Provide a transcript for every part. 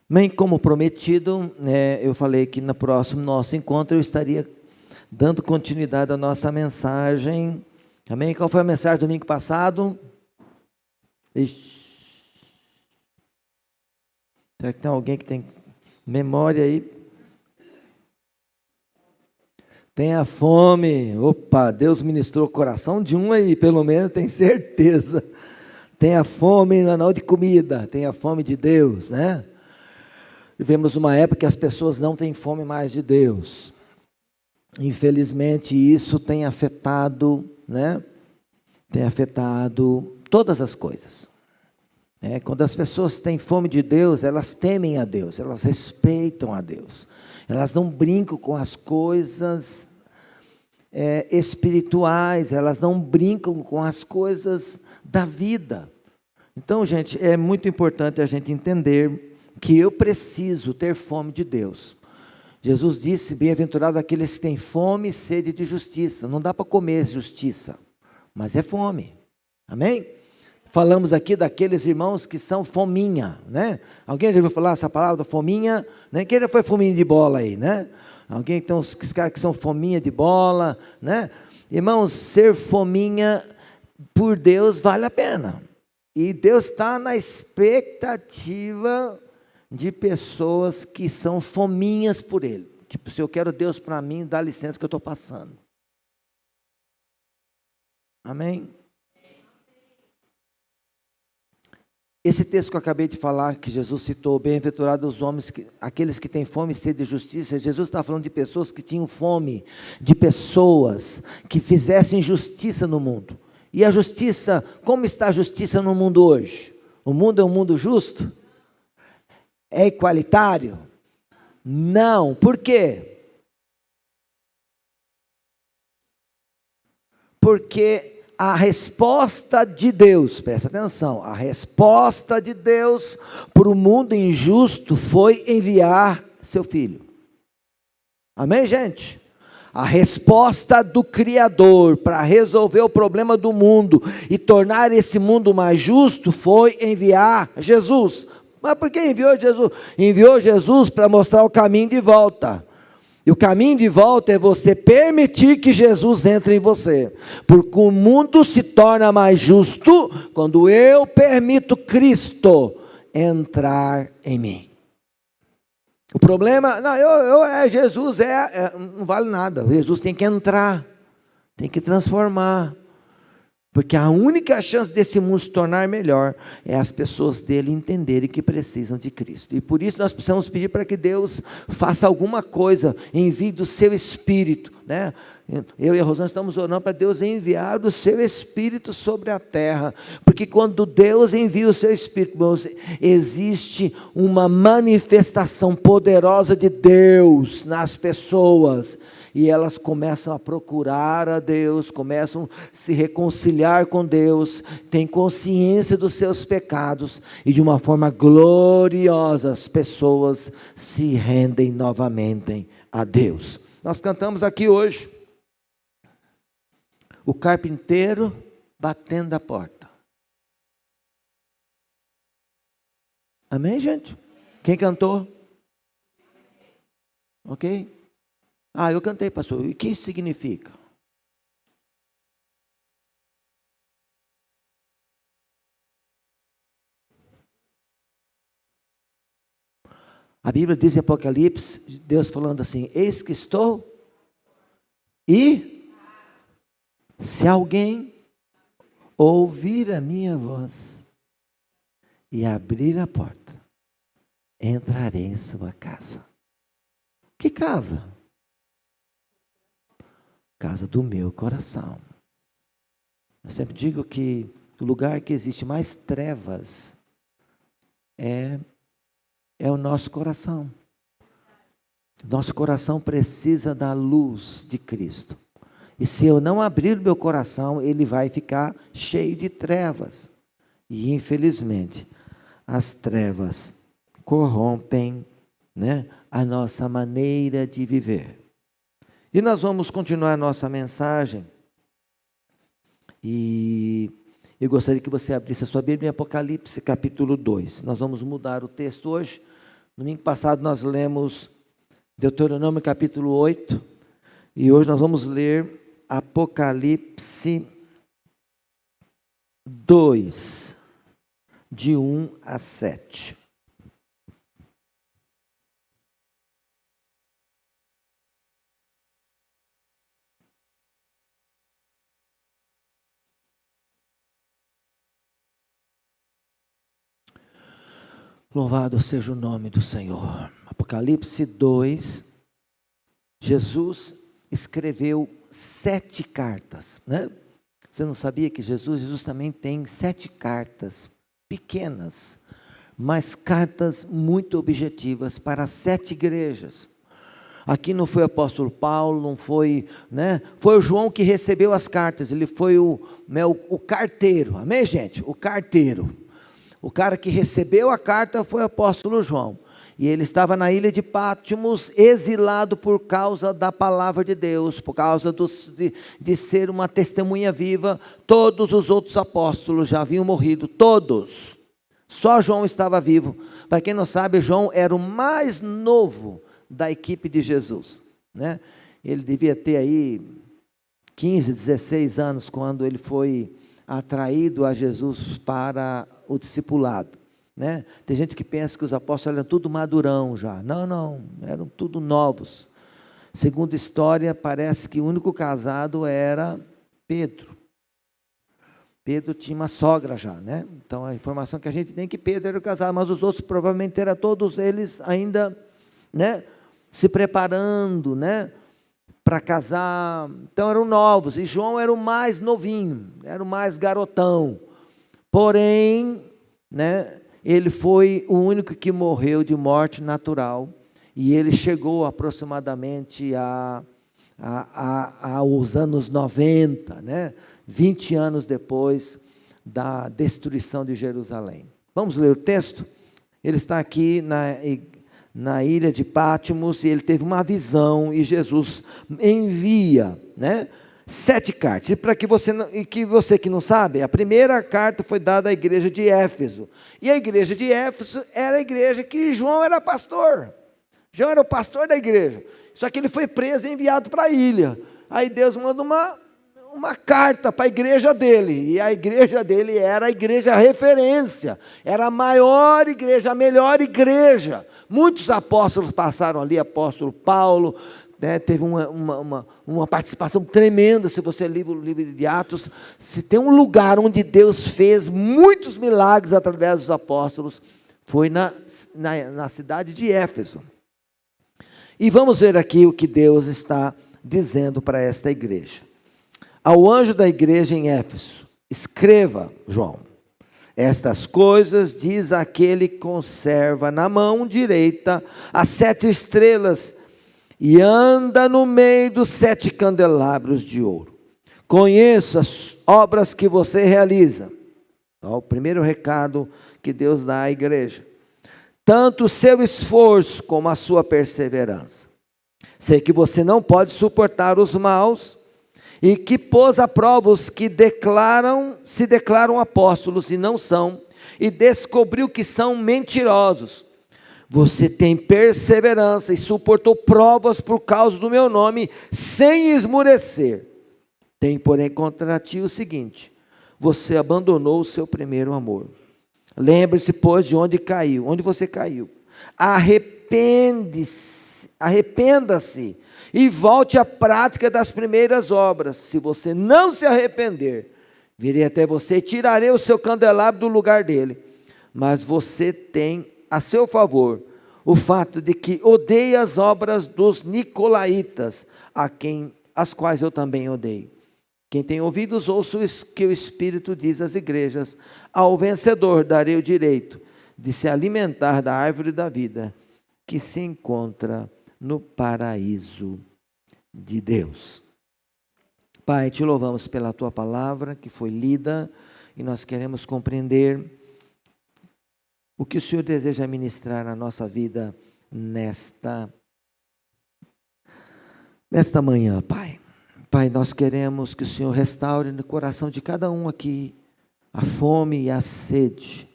Bem, como prometido, eu falei que no próximo nosso encontro eu estaria dando continuidade à nossa mensagem. Amém? Qual foi a mensagem do domingo passado? Será que tem alguém que tem memória aí? Tenha fome. Opa, Deus ministrou o coração de um aí, pelo menos, tem certeza. Tenha fome, não de comida, tenha fome de Deus, né? Vivemos numa época que as pessoas não têm fome mais de Deus. Infelizmente, isso tem afetado, né? Tem afetado todas as coisas. Quando as pessoas têm fome de Deus, elas temem a Deus, elas respeitam a Deus. Elas não brincam com as coisas espirituais, elas não brincam com as coisas da vida. Então, gente, é muito importante a gente entender que eu preciso ter fome de Deus. Jesus disse, bem-aventurado aqueles que têm fome e sede de justiça. Não dá para comer justiça, mas é fome. Amém? Falamos aqui daqueles irmãos que são fominha, né? Alguém já ouviu falar essa palavra, fominha? Né? Quem já foi fominha de bola aí, né? Alguém, então, os caras que são fominha de bola, né? Irmãos, ser fominha por Deus vale a pena. E Deus está na expectativa de pessoas que são fominhas por Ele. Tipo, se eu quero Deus para mim, dá licença que eu estou passando. Amém? Esse texto que eu acabei de falar, que Jesus citou, bem-aventurados os homens, aqueles que têm fome e sede de justiça, Jesus está falando de pessoas que tinham fome, de pessoas que fizessem justiça no mundo. E a justiça, como está a justiça no mundo hoje? O mundo é um mundo justo? É igualitário? Não. Por quê? Porque a resposta de Deus, presta atenção, a resposta de Deus para o mundo injusto foi enviar seu Filho. Amém, gente? A resposta do Criador para resolver o problema do mundo e tornar esse mundo mais justo foi enviar Jesus. Mas por que enviou Jesus? Enviou Jesus para mostrar o caminho de volta. E o caminho de volta é você permitir que Jesus entre em você. Porque o mundo se torna mais justo quando eu permito Cristo entrar em mim. O problema, não, Jesus não vale nada. Jesus tem que entrar, tem que transformar. Porque a única chance desse mundo se tornar melhor é as pessoas dele entenderem que precisam de Cristo. E por isso nós precisamos pedir para que Deus faça alguma coisa, envie do seu Espírito, né? Eu e a Rosana estamos orando para Deus enviar o seu Espírito sobre a terra. Porque quando Deus envia o seu Espírito, irmãos, existe uma manifestação poderosa de Deus nas pessoas. E elas começam a procurar a Deus, começam a se reconciliar com Deus, têm consciência dos seus pecados, e de uma forma gloriosa as pessoas se rendem novamente a Deus. Nós cantamos aqui hoje, o carpinteiro batendo a porta. Amém, gente? Quem cantou? Ok? Eu cantei, pastor. E o que isso significa? A Bíblia diz em Apocalipse, Deus falando assim, eis que estou, e se alguém ouvir a minha voz e abrir a porta, entrarei em sua casa. Que casa? Casa do meu coração. Eu sempre digo que o lugar que existe mais trevas é o nosso coração. Nosso coração precisa da luz de Cristo. E se eu não abrir o meu coração, ele vai ficar cheio de trevas. E infelizmente, as trevas corrompem, né, a nossa maneira de viver. E nós vamos continuar a nossa mensagem. E eu gostaria que você abrisse a sua Bíblia em Apocalipse capítulo 2. Nós vamos mudar o texto hoje. Domingo passado nós lemos Deuteronômio capítulo 8, e hoje nós vamos ler Apocalipse 2, de 1 a 7. Louvado seja o nome do Senhor. Apocalipse 2, Jesus escreveu 7 cartas, né? Você não sabia que Jesus também tem 7 cartas pequenas, mas cartas muito objetivas para 7 igrejas. Aqui não foi o apóstolo Paulo, não foi, né? Foi o João que recebeu as cartas, ele foi o carteiro, amém, gente? O carteiro. O cara que recebeu a carta foi o apóstolo João. E ele estava na ilha de Patmos, exilado por causa da palavra de Deus, por causa de ser uma testemunha viva. Todos os outros apóstolos já haviam morrido, todos. Só João estava vivo. Para quem não sabe, João era o mais novo da equipe de Jesus, né? Ele devia ter aí 15, 16 anos quando ele foi atraído a Jesus para o discipulado, né? Tem gente que pensa que os apóstolos eram tudo madurão já. Não, eram tudo novos. Segundo a história, parece que o único casado era Pedro. Pedro tinha uma sogra já, né? Então a informação que a gente tem é que Pedro era o casado, mas os outros provavelmente eram todos eles ainda, né, se preparando, né, para casar. Então eram novos, e João era o mais novinho, era o mais garotão. Porém, né, ele foi o único que morreu de morte natural, e ele chegou aproximadamente aos anos 90, né, 20 anos depois da destruição de Jerusalém. Vamos ler o texto? Ele está aqui na ilha de Patmos, e ele teve uma visão, e Jesus envia, né, 7 cartas. E para que você que não sabe, a primeira carta foi dada à igreja de Éfeso. E a igreja de Éfeso era a igreja que João era pastor. João era o pastor da igreja. Só que ele foi preso e enviado para a ilha. Aí Deus manda uma carta para a igreja dele. E a igreja dele era a igreja referência. Era a maior igreja, a melhor igreja. Muitos apóstolos passaram ali, apóstolo Paulo, né, teve uma participação tremenda. Se você ler o livro de Atos, se tem um lugar onde Deus fez muitos milagres através dos apóstolos, foi na cidade de Éfeso. E vamos ver aqui o que Deus está dizendo para esta igreja. Ao anjo da igreja em Éfeso, escreva, João, estas coisas diz aquele que conserva na mão direita as 7 estrelas, e anda no meio dos 7 candelabros de ouro. Conheço as obras que você realiza. O primeiro recado que Deus dá à igreja. Tanto o seu esforço como a sua perseverança. Sei que você não pode suportar os maus, e que pôs à prova os que se declaram apóstolos e não são, e descobriu que são mentirosos. Você tem perseverança e suportou provas por causa do meu nome, sem esmurecer. Tem, porém, contra ti o seguinte: você abandonou o seu primeiro amor. Lembre-se, pois, de onde caiu, onde você caiu. Arrependa-se e volte à prática das primeiras obras. Se você não se arrepender, virei até você e tirarei o seu candelabro do lugar dele. Mas você tem a seu favor o fato de que odeia as obras dos nicolaítas, as quais eu também odeio. Quem tem ouvidos, ouça o que o Espírito diz às igrejas. Ao vencedor darei o direito de se alimentar da árvore da vida, que se encontra no paraíso de Deus. Pai, te louvamos pela tua palavra que foi lida, e nós queremos compreender o que o Senhor deseja ministrar na nossa vida nesta manhã, Pai. Pai, nós queremos que o Senhor restaure no coração de cada um aqui a fome e a sede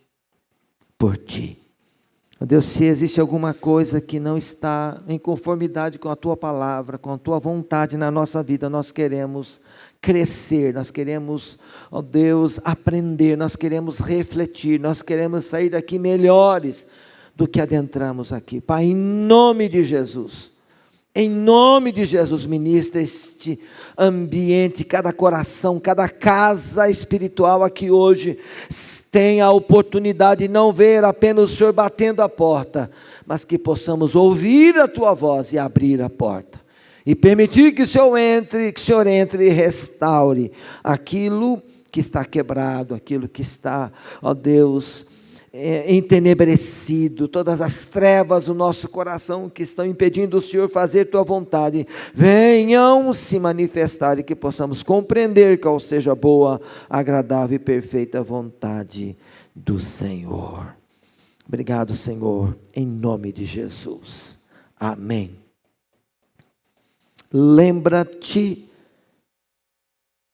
por Ti. Deus, se existe alguma coisa que não está em conformidade com a Tua palavra, com a Tua vontade na nossa vida, nós queremos crescer, nós queremos, ó Deus, aprender, nós queremos refletir, nós queremos sair daqui melhores do que adentramos aqui. Pai, em nome de Jesus, ministra este ambiente, cada coração, cada casa espiritual aqui hoje, tenha a oportunidade de não ver apenas o Senhor batendo a porta, mas que possamos ouvir a Tua voz e abrir a porta, e permitir que o Senhor entre e restaure aquilo que está quebrado, aquilo que está, ó Deus, entenebrecido, todas as trevas do nosso coração que estão impedindo o Senhor fazer Tua vontade, venham se manifestar e que possamos compreender qual seja a boa, agradável e perfeita vontade do Senhor. Obrigado, Senhor, em nome de Jesus. Amém. Lembra-te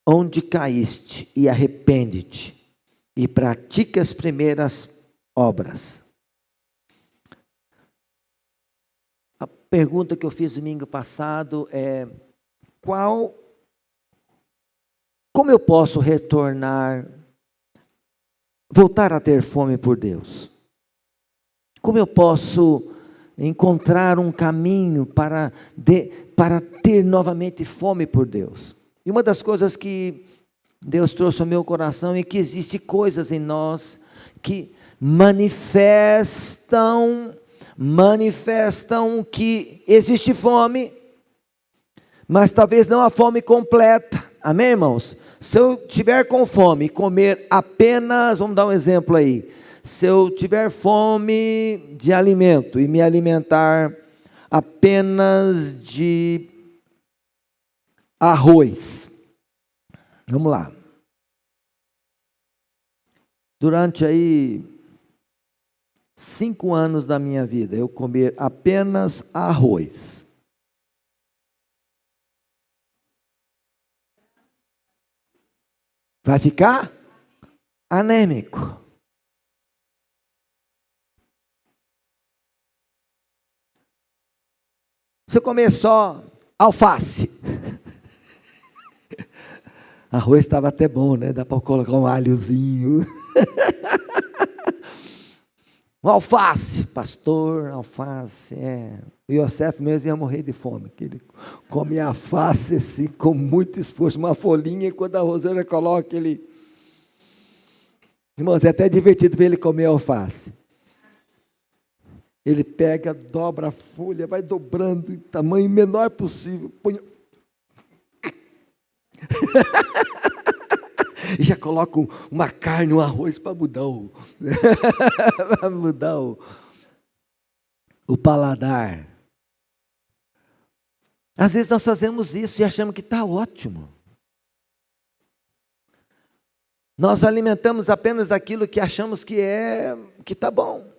onde caíste e arrepende-te e pratique as primeiras obras. A pergunta que eu fiz domingo passado é: como eu posso voltar a ter fome por Deus? Como eu posso encontrar um caminho para ter novamente fome por Deus? E uma das coisas que Deus trouxe ao meu coração é que existem coisas em nós que manifestam que existe fome, mas talvez não a fome completa. Amém, irmãos? Se eu tiver com fome e comer apenas, vamos dar um exemplo aí, se eu tiver fome de alimento e me alimentar apenas de arroz, vamos lá, durante aí 5 anos da minha vida, eu comer apenas arroz, vai ficar anêmico. Se eu comer só alface, arroz estava até bom, né? Dá para colocar um alhozinho. Um alface, pastor, alface, O Yosef mesmo ia morrer de fome, que ele come alface assim, com muito esforço, uma folhinha, e quando a Rosana coloca ele... Irmãos, é até divertido ver ele comer alface. Ele pega, dobra a folha, vai dobrando em tamanho menor possível, põe... e já coloca uma carne, um arroz para mudar o paladar. Às vezes nós fazemos isso e achamos que está ótimo. Nós alimentamos apenas daquilo que achamos que está bom.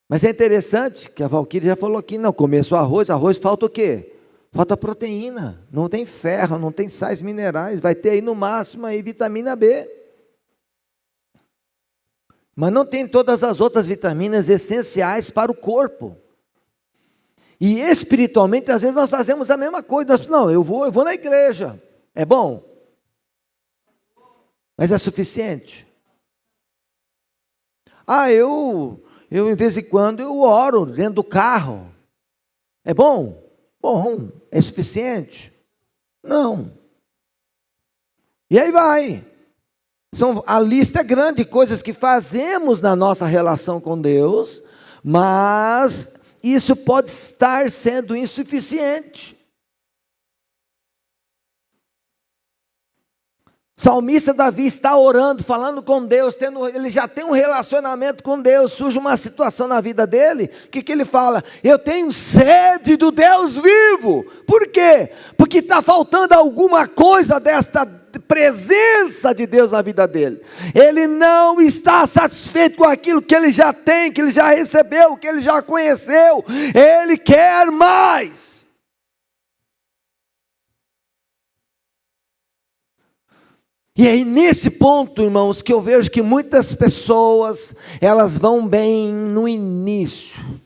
Mas é interessante que a Valquíria já falou aqui, não, comer só arroz falta o quê? Falta proteína, não tem ferro, não tem sais minerais, vai ter aí no máximo aí vitamina B. Mas não tem todas as outras vitaminas essenciais para o corpo. E espiritualmente, às vezes nós fazemos a mesma coisa. Eu vou na igreja, é bom, mas é suficiente? Eu em vez em quando eu oro dentro do carro, é bom? Bom, é suficiente? Não. E aí vai. A lista é grande de coisas que fazemos na nossa relação com Deus, mas isso pode estar sendo insuficiente. O salmista Davi está orando, falando com Deus, ele já tem um relacionamento com Deus, surge uma situação na vida dele, o que ele fala? Eu tenho sede do Deus vivo. Por quê? Porque está faltando alguma coisa desta presença de Deus na vida dele. Ele não está satisfeito com aquilo que ele já tem, que ele já recebeu, que ele já conheceu. Ele quer mais. E aí nesse ponto, irmãos, que eu vejo que muitas pessoas, elas vão bem no início,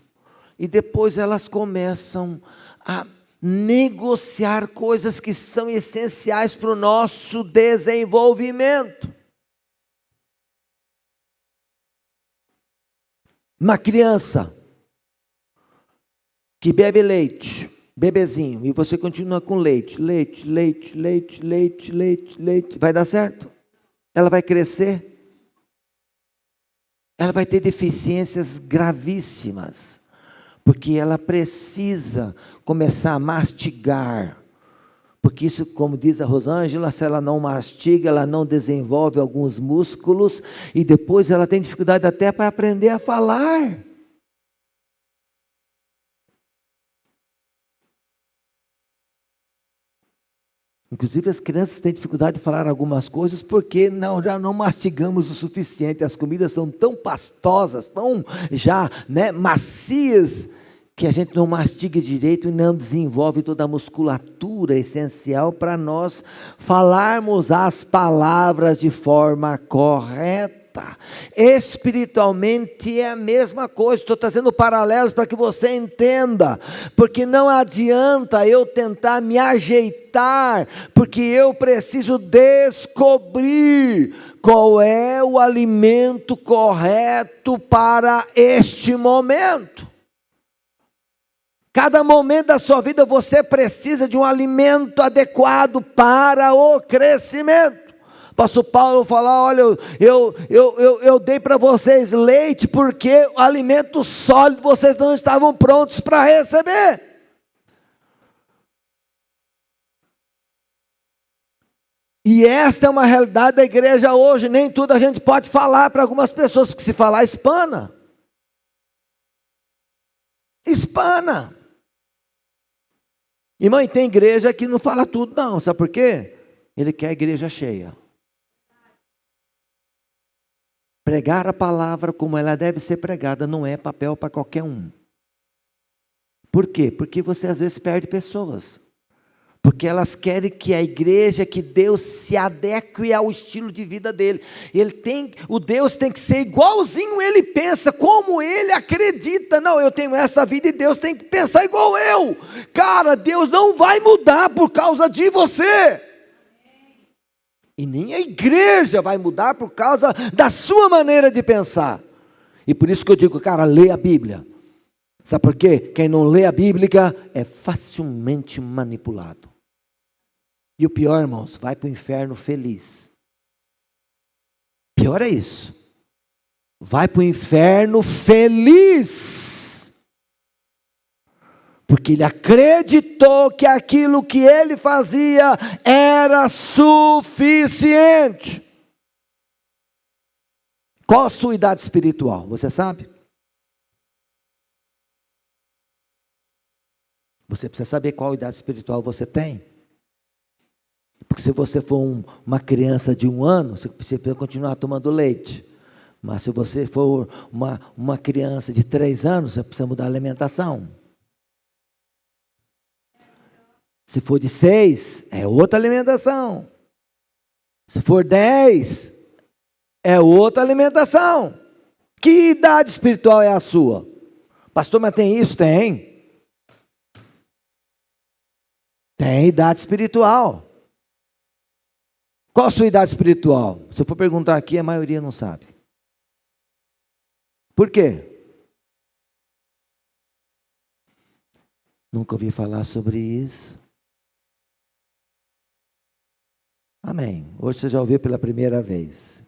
e depois elas começam a negociar coisas que são essenciais para o nosso desenvolvimento. Uma criança que bebe leite, bebezinho, e você continua com leite, vai dar certo? Ela vai crescer, ela vai ter deficiências gravíssimas, porque ela precisa começar a mastigar, porque isso, como diz a Rosângela, se ela não mastiga, ela não desenvolve alguns músculos, e depois ela tem dificuldade até para aprender a falar. Inclusive as crianças têm dificuldade de falar algumas coisas porque já não mastigamos o suficiente. As comidas são tão pastosas, tão já macias, que a gente não mastiga direito e não desenvolve toda a musculatura essencial para nós falarmos as palavras de forma correta. Espiritualmente é a mesma coisa. Estou trazendo paralelos para que você entenda, porque não adianta eu tentar me ajeitar, porque eu preciso descobrir qual é o alimento correto para este momento. Cada momento da sua vida você precisa de um alimento adequado para o crescimento. Pastor Paulo fala, olha, eu dei para vocês leite porque o alimento sólido vocês não estavam prontos para receber. E esta é uma realidade da igreja hoje. Nem tudo a gente pode falar para algumas pessoas, porque se falar espana. Espana. E mãe, tem igreja que não fala tudo não, sabe por quê? Ele quer a igreja cheia. Pregar a palavra como ela deve ser pregada não é papel para qualquer um. Por quê? Porque você às vezes perde pessoas. Porque elas querem que a igreja, que Deus se adeque ao estilo de vida dele. O Deus tem que ser igualzinho ele pensa, como ele acredita. Não, eu tenho essa vida e Deus tem que pensar igual eu. Cara, Deus não vai mudar por causa de você. E nem a igreja vai mudar por causa da sua maneira de pensar. E por isso que eu digo, cara, lê a Bíblia. Sabe por quê? Quem não lê a Bíblia é facilmente manipulado. E o pior, irmãos, vai para o inferno feliz. Pior é isso. Vai para o inferno feliz. Porque ele acreditou que aquilo que ele fazia era suficiente. Qual a sua idade espiritual? Você sabe? Você precisa saber qual idade espiritual você tem. Porque se você for uma criança de 1 ano, você precisa continuar tomando leite. Mas se você for uma criança de 3 anos, você precisa mudar a alimentação. Se for de 6, é outra alimentação. Se for 10, é outra alimentação. Que idade espiritual é a sua? Pastor, mas tem isso? Tem. Tem idade espiritual. Qual a sua idade espiritual? Se eu for perguntar aqui, a maioria não sabe. Por quê? Nunca ouvi falar sobre isso. Amém. Hoje você já ouviu pela primeira vez.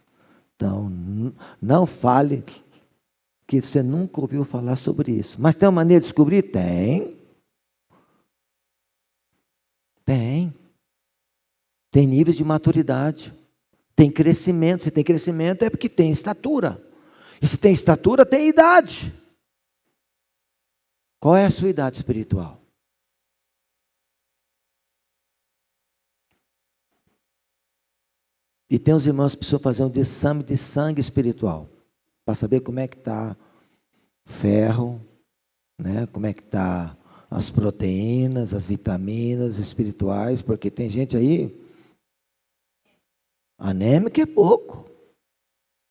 Então, não fale que você nunca ouviu falar sobre isso. Mas tem uma maneira de descobrir? Tem. Tem. Tem níveis de maturidade. Tem crescimento. Se tem crescimento é porque tem estatura. E se tem estatura, tem idade. Qual é a sua idade espiritual? E tem os irmãos que precisam fazer um exame de sangue espiritual, para saber como é que está ferro, né? Como é que está as proteínas, as vitaminas espirituais, porque tem gente aí, Anêmico é pouco.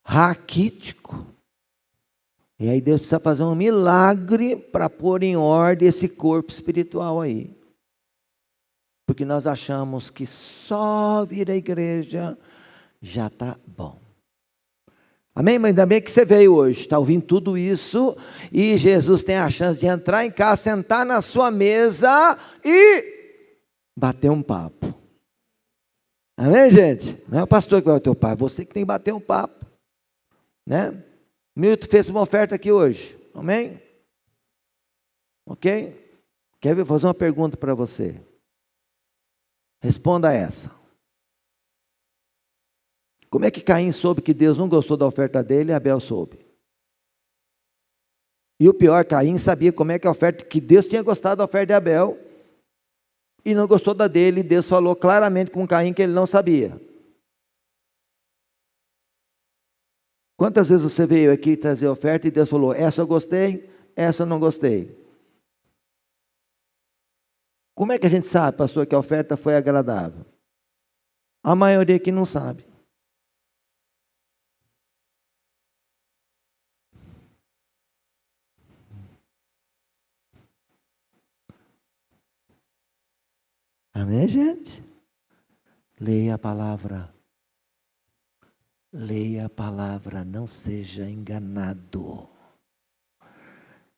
Raquítico. E aí Deus precisa fazer um milagre para pôr em ordem esse corpo espiritual aí. Porque nós achamos que só vir à igreja já está bom. Amém? Mas ainda bem que você veio hoje, está ouvindo tudo isso, e Jesus tem a chance de entrar em casa, sentar na sua mesa e bater um papo. Amém, gente? Não é o pastor que vai bater o papo, é você que tem que bater um papo. Né? Milton fez uma oferta aqui hoje. Amém? Ok? Quero fazer uma pergunta para você. Responda essa. Como é que Caim soube que Deus não gostou da oferta dele e Abel soube? E o pior, Caim sabia como é que a oferta, que Deus tinha gostado da oferta de Abel e não gostou da dele, e Deus falou claramente com Caim que ele não sabia. Quantas vezes você veio aqui trazer oferta e Deus falou, essa eu gostei, essa eu não gostei? Como é que a gente sabe, pastor, que a oferta foi agradável? A maioria aqui não sabe. Amém, gente? Leia a palavra. Leia a palavra, não seja enganado.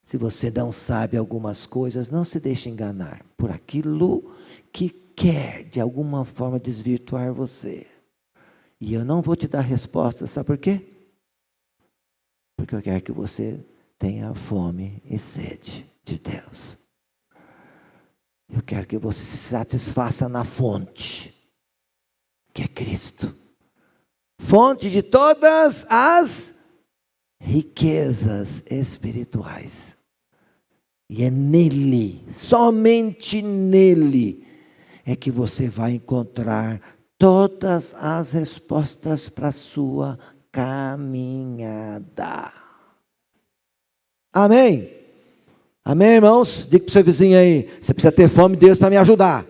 Se você não sabe algumas coisas, não se deixe enganar por aquilo que quer, de alguma forma, desvirtuar você. E eu não vou te dar resposta, sabe por quê? Porque eu quero que você tenha fome e sede de Deus. Eu quero que você se satisfaça na fonte, que é Cristo. Fonte de todas as riquezas espirituais. E é nele, somente nele, é que você vai encontrar todas as respostas para a sua caminhada. Amém? Amém, irmãos? Diga para o seu vizinho aí, você precisa ter fome de Deus para me ajudar.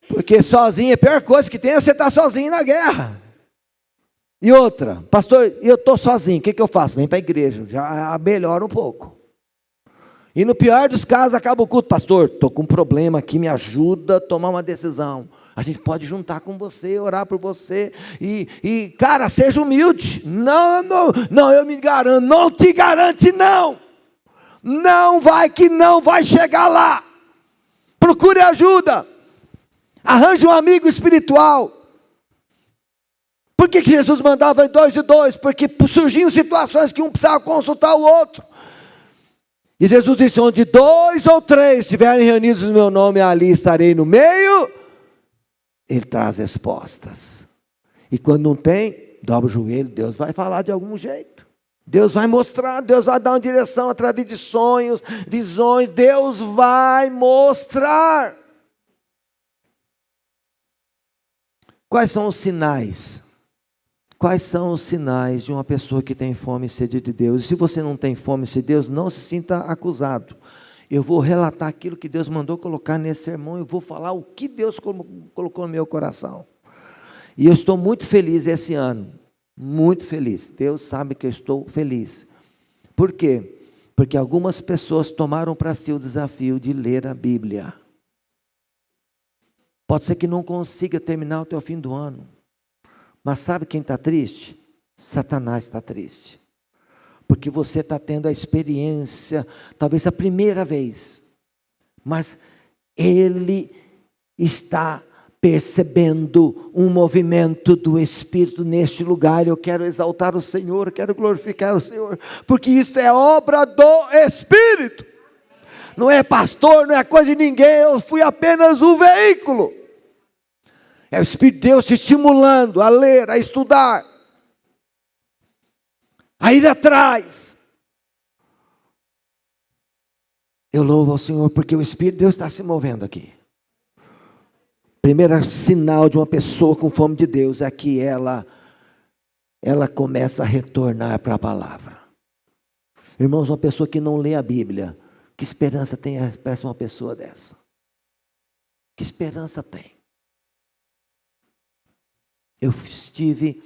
Porque sozinho, a pior coisa que tem é você estar sozinho na guerra. E outra, pastor, eu estou sozinho, o que eu faço? Vem para a igreja, já melhora um pouco. E no pior dos casos, acaba o culto, pastor, estou com um problema aqui, me ajuda a tomar uma decisão. A gente pode juntar com você, orar por você, e cara, seja humilde. Não, eu me garanto, não te garante não. Não vai que não vai chegar lá. Procure ajuda. Arranje um amigo espiritual. Por que Jesus mandava dois e dois? Porque surgiam situações que um precisava consultar o outro. E Jesus disse, onde 2 ou 3 estiverem reunidos no meu nome, ali estarei no meio. Ele traz respostas. E quando não tem, dobra o joelho, Deus vai falar de algum jeito. Deus vai mostrar, Deus vai dar uma direção através de sonhos, visões, Deus vai mostrar. Quais são os sinais? Quais são os sinais de uma pessoa que tem fome e sede de Deus? E se você não tem fome e sede de Deus, não se sinta acusado. Eu vou relatar aquilo que Deus mandou colocar nesse sermão, eu vou falar o que Deus colocou no meu coração. E eu estou muito feliz esse ano, muito feliz. Deus sabe que eu estou feliz. Por quê? Porque algumas pessoas tomaram para si o desafio de ler a Bíblia. Pode ser que não consiga terminar até o fim do ano. Mas sabe quem está triste? Satanás está triste. Porque você está tendo a experiência, talvez a primeira vez. Mas ele está percebendo um movimento do Espírito neste lugar. Eu quero exaltar o Senhor, eu quero glorificar o Senhor. Porque isto é obra do Espírito. Não é pastor, não é coisa de ninguém. Eu fui apenas um veículo. É o Espírito de Deus te estimulando a ler, a estudar, a ir atrás. Eu louvo ao Senhor porque o Espírito de Deus está se movendo aqui. Primeiro sinal de uma pessoa com fome de Deus é que ela começa a retornar para a palavra. Irmãos, uma pessoa que não lê a Bíblia, que esperança tem essa uma pessoa dessa? Que esperança tem? Eu estive,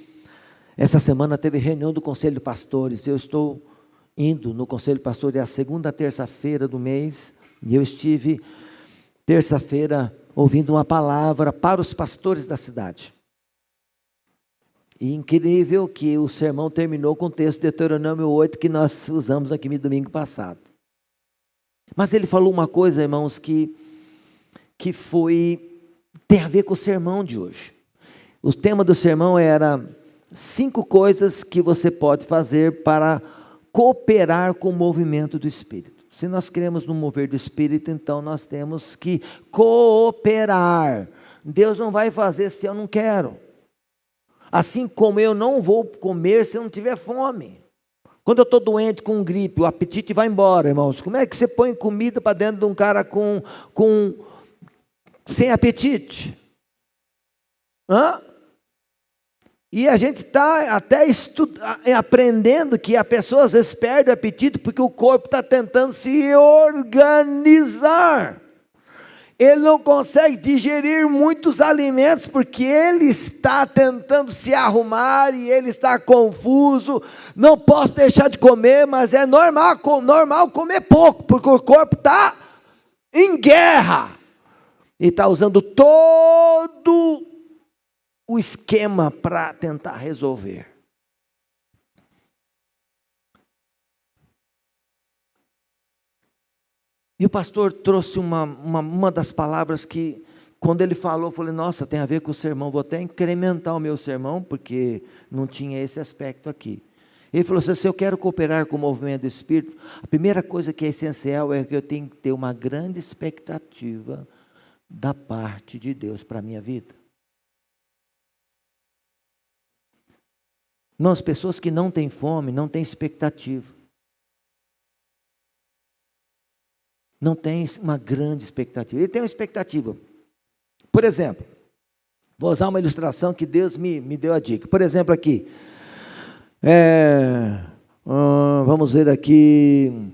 essa semana teve reunião do Conselho de Pastores, eu estou indo no Conselho de Pastores, é a segunda terça-feira do mês, e eu estive terça-feira ouvindo uma palavra para os pastores da cidade. E incrível que o sermão terminou com o texto de Deuteronômio 8, que nós usamos aqui no domingo passado. Mas ele falou uma coisa, irmãos, que tem a ver com o sermão de hoje. O tema do sermão era 5 coisas que você pode fazer para cooperar com o movimento do Espírito. Se nós queremos no mover do Espírito, então nós temos que cooperar. Deus não vai fazer se eu não quero. Assim como eu não vou comer se eu não tiver fome. Quando eu estou doente com gripe, o apetite vai embora, irmãos. Como é que você põe comida para dentro de um cara sem apetite? E a gente está até aprendendo que a pessoa às vezes perde o apetite porque o corpo está tentando se organizar. Ele não consegue digerir muitos alimentos porque ele está tentando se arrumar e ele está confuso. Não posso deixar de comer, mas é normal comer pouco, porque o corpo está em guerra. E está usando todo o esquema para tentar resolver. E o pastor trouxe uma das palavras que, quando ele falou, eu falei, nossa, tem a ver com o sermão, vou até incrementar o meu sermão, porque não tinha esse aspecto aqui. Ele falou assim, se eu quero cooperar com o movimento do Espírito, a primeira coisa que é essencial é que eu tenho que ter uma grande expectativa da parte de Deus para a minha vida. Não, as pessoas que não têm fome, não têm expectativa. Não tem uma grande expectativa. Ele tem uma expectativa. Por exemplo, vou usar uma ilustração que Deus me deu a dica. Por exemplo, aqui. Vamos ver aqui.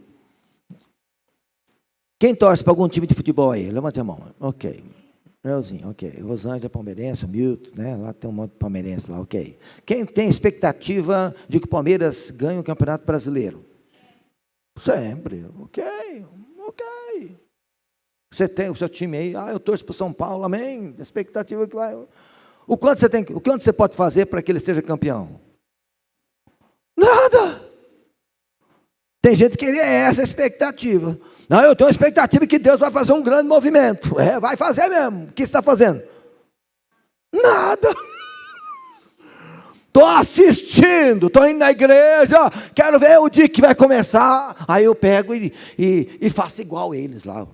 Quem torce para algum time de futebol aí? Levante a mão. Ok. Leozinho, ok. Rosângela, palmeirense, o Milton, né? Lá tem um monte de palmeirense lá, ok. Quem tem expectativa de que o Palmeiras ganhe o Campeonato Brasileiro? Sempre. Ok. Você tem o seu time aí, eu torço para o São Paulo, amém. A expectativa que vai. O quanto você pode fazer para que ele seja campeão? Nada. Tem gente que é essa expectativa. Não, eu tenho a expectativa que Deus vai fazer um grande movimento. Vai fazer mesmo. O que você está fazendo? Nada. Estou assistindo, estou indo na igreja, quero ver o dia que vai começar. Aí eu pego e faço igual eles lá.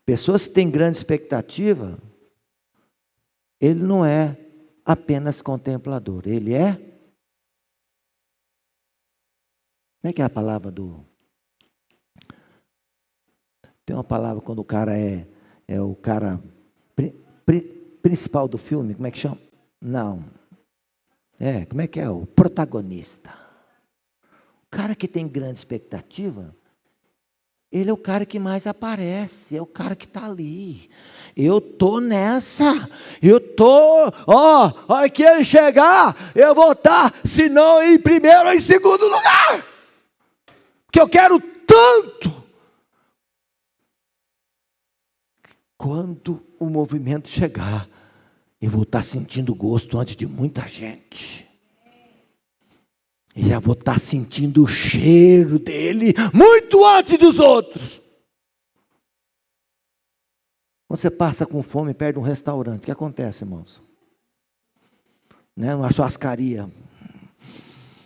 Pessoas que têm grande expectativa, ele não é apenas contemplador, ele é... Como é que é a palavra do... Tem uma palavra quando o cara é o cara... principal do filme, como é que chama? Não. Como é que é? O protagonista. O cara que tem grande expectativa, ele é o cara que mais aparece, é o cara que está ali. Eu estou nessa, hora que ele chegar, eu vou estar, se não em primeiro ou em segundo lugar. Porque eu quero tanto. Quando o movimento chegar, eu vou estar sentindo gosto antes de muita gente. E já vou estar sentindo o cheiro dele muito antes dos outros. Quando você passa com fome perto de um restaurante, o que acontece, irmãos? Né? Uma churrascaria.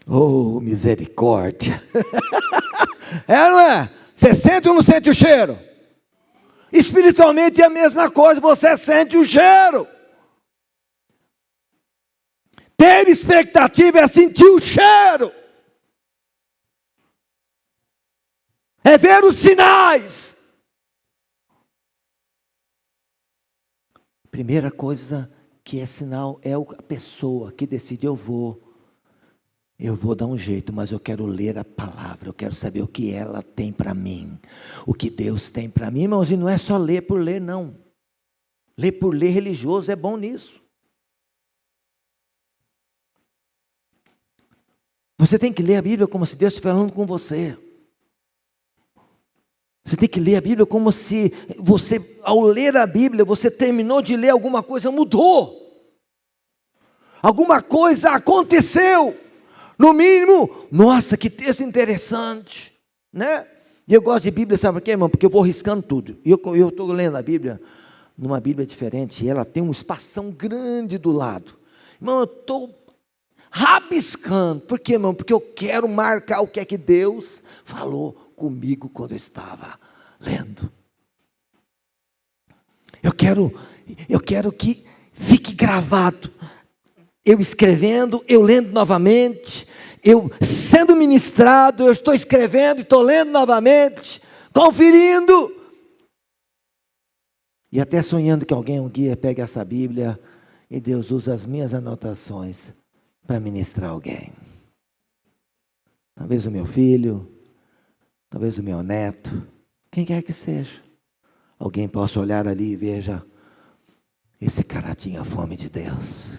Oh, misericórdia. Não é? Você sente ou não sente o cheiro? Espiritualmente é a mesma coisa, você sente o cheiro. Ter expectativa é sentir o cheiro. É ver os sinais. Primeira coisa que é sinal é a pessoa que decide, eu vou. Eu vou dar um jeito, mas eu quero ler a palavra, eu quero saber o que ela tem para mim, o que Deus tem para mim, irmãos, e não é só ler por ler, não. Ler por ler religioso é bom nisso. Você tem que ler a Bíblia como se Deus estivesse falando com você. Você tem que ler a Bíblia como se você, ao ler a Bíblia, você terminou de ler, alguma coisa mudou. Alguma coisa aconteceu. No mínimo, nossa, que texto interessante, né? E eu gosto de Bíblia, sabe por quê, irmão? Porque eu vou riscando tudo. E eu estou lendo a Bíblia, numa Bíblia diferente, e ela tem um espação grande do lado. Irmão, eu estou rabiscando. Por quê, irmão? Porque eu quero marcar o que é que Deus falou comigo quando eu estava lendo. Eu quero que fique gravado. Eu escrevendo, eu lendo novamente, eu sendo ministrado, eu estou escrevendo e estou lendo novamente, conferindo. E até sonhando que alguém um dia pegue essa Bíblia e Deus usa as minhas anotações para ministrar alguém. Talvez o meu filho, talvez o meu neto, quem quer que seja. Alguém possa olhar ali e veja, esse cara tinha fome de Deus.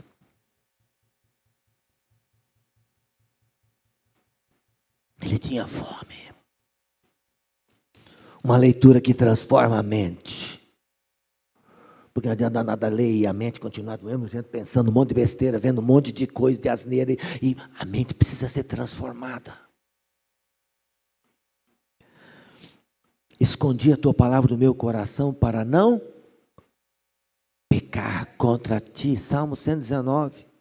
Ele tinha fome. Uma leitura que transforma a mente. Porque não adianta nada ler e a mente continuar do mesmo jeito, pensando um monte de besteira, vendo um monte de coisa, de asneira, e a mente precisa ser transformada. Escondi a tua palavra do meu coração para não pecar contra ti. Salmo 119.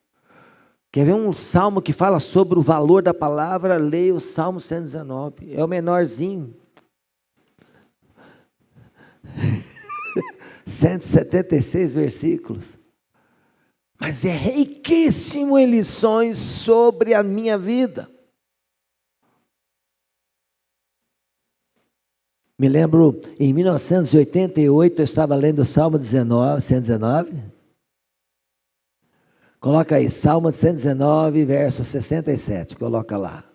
Quer ver um salmo que fala sobre o valor da palavra? Leia o Salmo 119. É o menorzinho. 176 versículos. Mas é riquíssimo em lições sobre a minha vida. Me lembro, em 1988, eu estava lendo o Salmo 119. Coloca aí, Salmo 119, verso 67, coloca lá.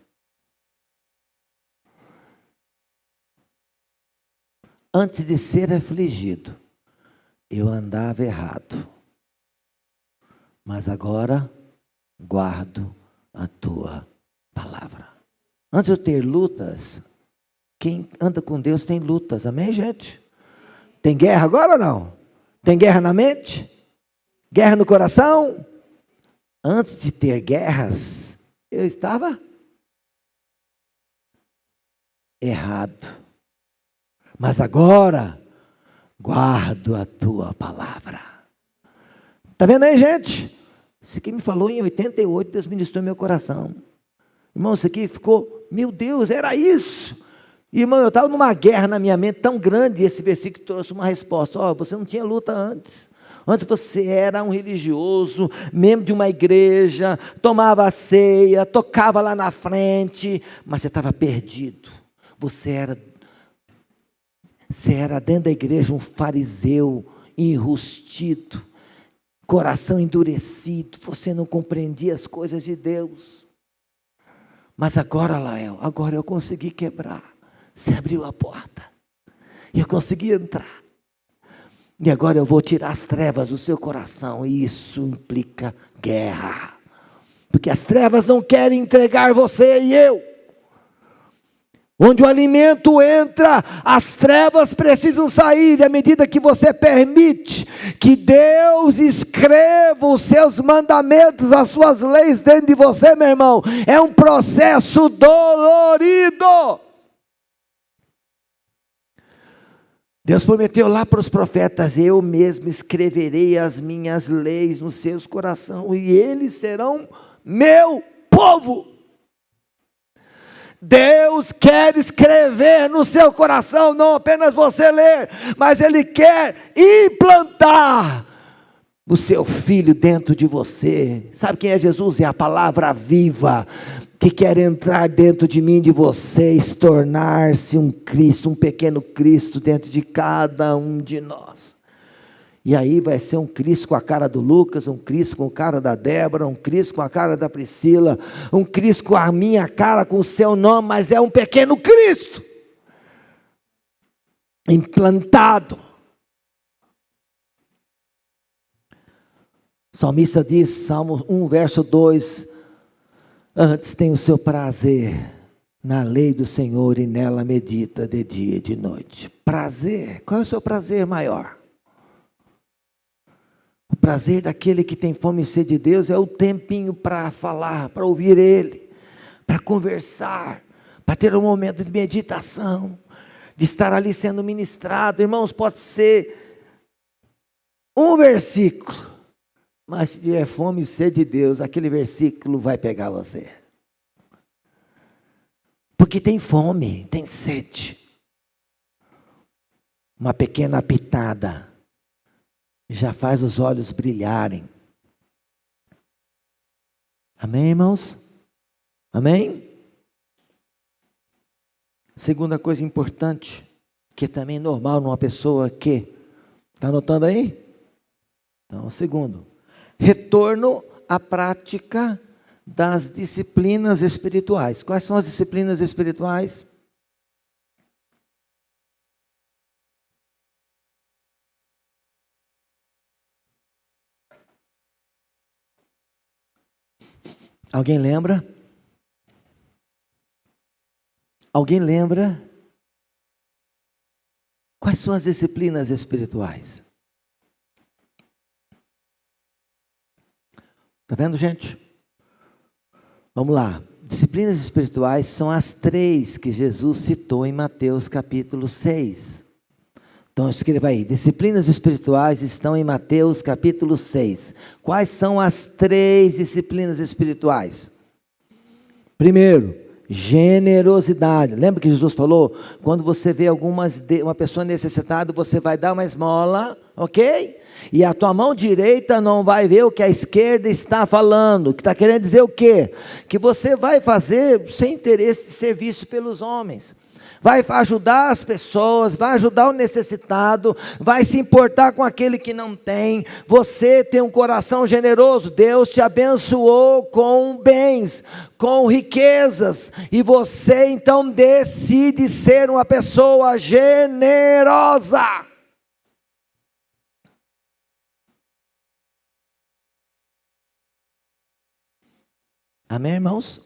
Antes de ser afligido, eu andava errado, mas agora guardo a tua palavra. Antes de eu ter lutas, quem anda com Deus tem lutas, amém, gente? Tem guerra agora ou não? Tem guerra na mente? Guerra no coração? Antes de ter guerras, eu estava errado. Mas agora, guardo a tua palavra. Está vendo aí, gente? Isso aqui me falou em 88, Deus ministrou meu coração. Irmão, isso aqui ficou, meu Deus, era isso. Irmão, eu estava numa guerra na minha mente tão grande, e esse versículo trouxe uma resposta. Ó, você não tinha luta antes. Antes você era um religioso, membro de uma igreja, tomava a ceia, tocava lá na frente, mas você estava perdido. Você era dentro da igreja um fariseu enrustido, coração endurecido, você não compreendia as coisas de Deus. Mas agora, Lael, agora eu consegui quebrar. Você abriu a porta e eu consegui entrar. E agora eu vou tirar as trevas do seu coração, e isso implica guerra. Porque as trevas não querem entregar você e eu. Onde o alimento entra, as trevas precisam sair. E à medida que você permite que Deus escreva os seus mandamentos, as suas leis dentro de você, meu irmão, é um processo dolorido. Deus prometeu lá para os profetas, eu mesmo escreverei as minhas leis nos seus corações, e eles serão meu povo. Deus quer escrever no seu coração, não apenas você ler, mas Ele quer implantar o seu Filho dentro de você. Sabe quem é Jesus? É a palavra viva, que quer entrar dentro de mim, de vocês, tornar-se um Cristo, um pequeno Cristo dentro de cada um de nós. E aí vai ser um Cristo com a cara do Lucas, um Cristo com a cara da Débora, um Cristo com a cara da Priscila, um Cristo com a minha cara, com o seu nome, mas é um pequeno Cristo implantado. O salmista diz, Salmo 1, verso 2, antes tem o seu prazer na lei do Senhor e nela medita de dia e de noite. Prazer, qual é o seu prazer maior? O prazer daquele que tem fome e sede de Deus é o tempinho para falar, para ouvir Ele, para conversar, para ter um momento de meditação, de estar ali sendo ministrado. Irmãos, pode ser um versículo, mas se tiver fome e sede de Deus, aquele versículo vai pegar você. Porque tem fome, tem sede. Uma pequena pitada já faz os olhos brilharem. Amém, irmãos? Amém? Segunda coisa importante, que é também normal numa pessoa que... Está anotando aí? Então, segundo, retorno à prática das disciplinas espirituais. Quais são as disciplinas espirituais? Alguém lembra? Alguém lembra? Quais são as disciplinas espirituais? Está vendo, gente? Vamos lá. Disciplinas espirituais são as 3 que Jesus citou em Mateus capítulo 6. Então escreva aí, disciplinas espirituais estão em Mateus capítulo 6. Quais são as 3 disciplinas espirituais? Primeiro, generosidade. Lembra que Jesus falou? Quando você vê uma pessoa necessitada, você vai dar uma esmola, ok? E a tua mão direita não vai ver o que a esquerda está falando. Que está querendo dizer o quê? Que você vai fazer sem interesse de serviço pelos homens. Vai ajudar as pessoas, vai ajudar o necessitado, vai se importar com aquele que não tem. Você tem um coração generoso, Deus te abençoou com bens, com riquezas, e você então decide ser uma pessoa generosa. Amém, irmãos?